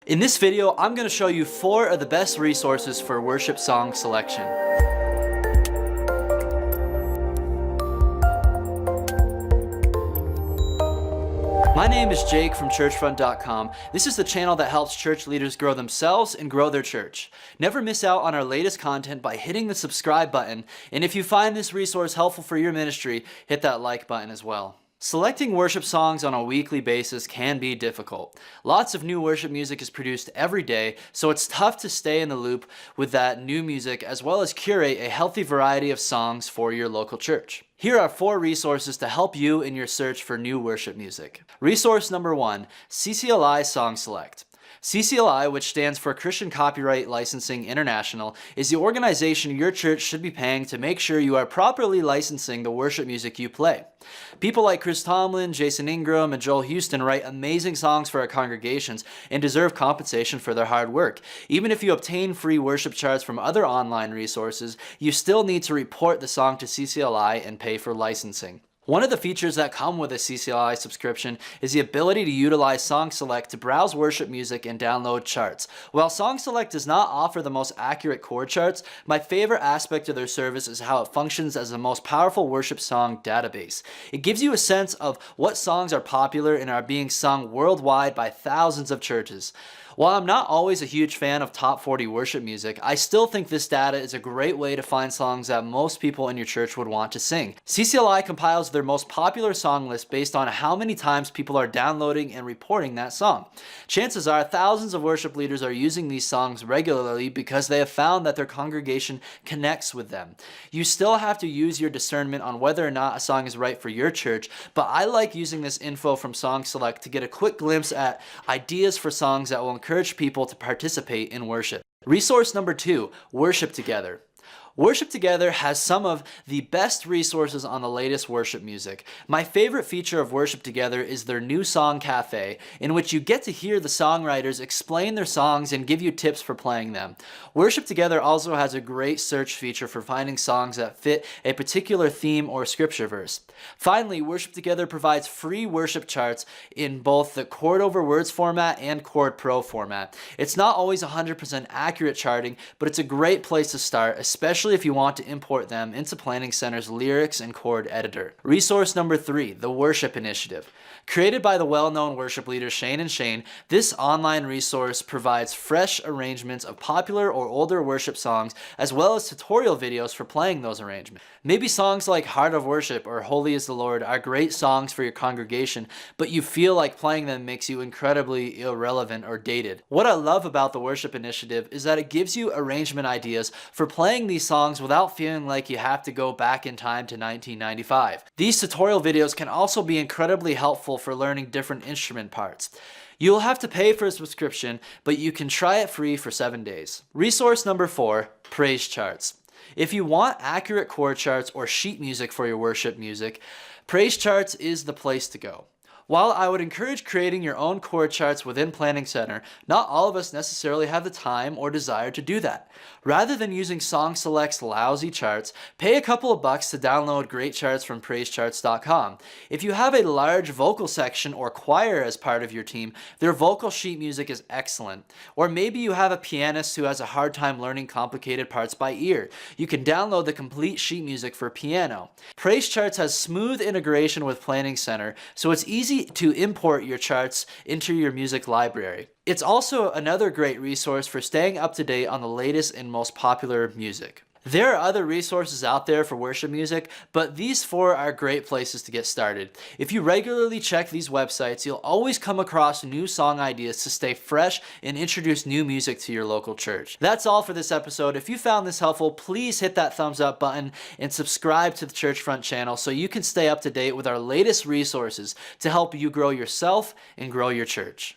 In this video, I'm going to show you 4 of the best resources for worship song selection. My name is Jake from churchfront.com. This is the channel that helps church leaders grow themselves and grow their church. Never miss out on our latest content by hitting the subscribe button, and if you find this resource helpful for your ministry, hit that like button as well. Selecting worship songs on a weekly basis can be difficult. Lots of new worship music is produced every day, so it's tough to stay in the loop with that new music as well as curate a healthy variety of songs for your local church. Here are 4 resources to help you in your search for new worship music. Resource number 1, CCLI Song Select. CCLI, which stands for Christian Copyright Licensing International, is the organization your church should be paying to make sure you are properly licensing the worship music you play. People like Chris Tomlin, Jason Ingram, and Joel Houston write amazing songs for our congregations and deserve compensation for their hard work. Even if you obtain free worship charts from other online resources, you still need to report the song to CCLI and pay for licensing. One of the features that come with a CCLI subscription is the ability to utilize Song Select to browse worship music and download charts. While Song Select does not offer the most accurate chord charts, my favorite aspect of their service is how it functions as the most powerful worship song database. It gives you a sense of what songs are popular and are being sung worldwide by thousands of churches. While I'm not always a huge fan of top 40 worship music, I still think this data is a great way to find songs that most people in your church would want to sing. CCLI compiles their most popular song list based on how many times people are downloading and reporting that song. Chances are thousands of worship leaders are using these songs regularly because they have found that their congregation connects with them. You still have to use your discernment on whether or not a song is right for your church, but I like using this info from Song Select to get a quick glimpse at ideas for songs that will encourage people to participate in worship. Resource number 2, Worship Together. Worship Together has some of the best resources on the latest worship music. My favorite feature of Worship Together is their new song cafe, in which you get to hear the songwriters explain their songs and give you tips for playing them. Worship Together also has a great search feature for finding songs that fit a particular theme or scripture verse. Finally, Worship Together provides free worship charts in both the Chord Over Words format and Chord Pro format. It's not always 100% accurate charting, but it's a great place to start, especially if you want to import them into Planning Center's lyrics and chord editor. Resource number 3, the Worship Initiative. Created by the well-known worship leaders Shane and Shane, this online resource provides fresh arrangements of popular or older worship songs, as well as tutorial videos for playing those arrangements. Maybe songs like Heart of Worship or Holy is the Lord are great songs for your congregation, but you feel like playing them makes you incredibly irrelevant or dated. What I love about the Worship Initiative is that it gives you arrangement ideas for playing these songs without feeling like you have to go back in time to 1995. These tutorial videos can also be incredibly helpful for learning different instrument parts. You'll have to pay for a subscription, but you can try it free for 7 days. Resource number 4, Praise Charts. If you want accurate chord charts or sheet music for your worship music, Praise Charts is the place to go. While I would encourage creating your own chord charts within Planning Center, not all of us necessarily have the time or desire to do that. Rather than using Song Select's lousy charts, pay a couple of bucks to download great charts from praisecharts.com. If you have a large vocal section or choir as part of your team, their vocal sheet music is excellent. Or maybe you have a pianist who has a hard time learning complicated parts by ear. You can download the complete sheet music for piano. Praise Charts has smooth integration with Planning Center, so it's easy to import your charts into your music library. It's also another great resource for staying up to date on the latest and most popular music. There are other resources out there for worship music, but these 4 are great places to get started. If you regularly check these websites, you'll always come across new song ideas to stay fresh and introduce new music to your local church. That's all for this episode. If you found this helpful, please hit that thumbs up button and subscribe to the Churchfront channel so you can stay up to date with our latest resources to help you grow yourself and grow your church.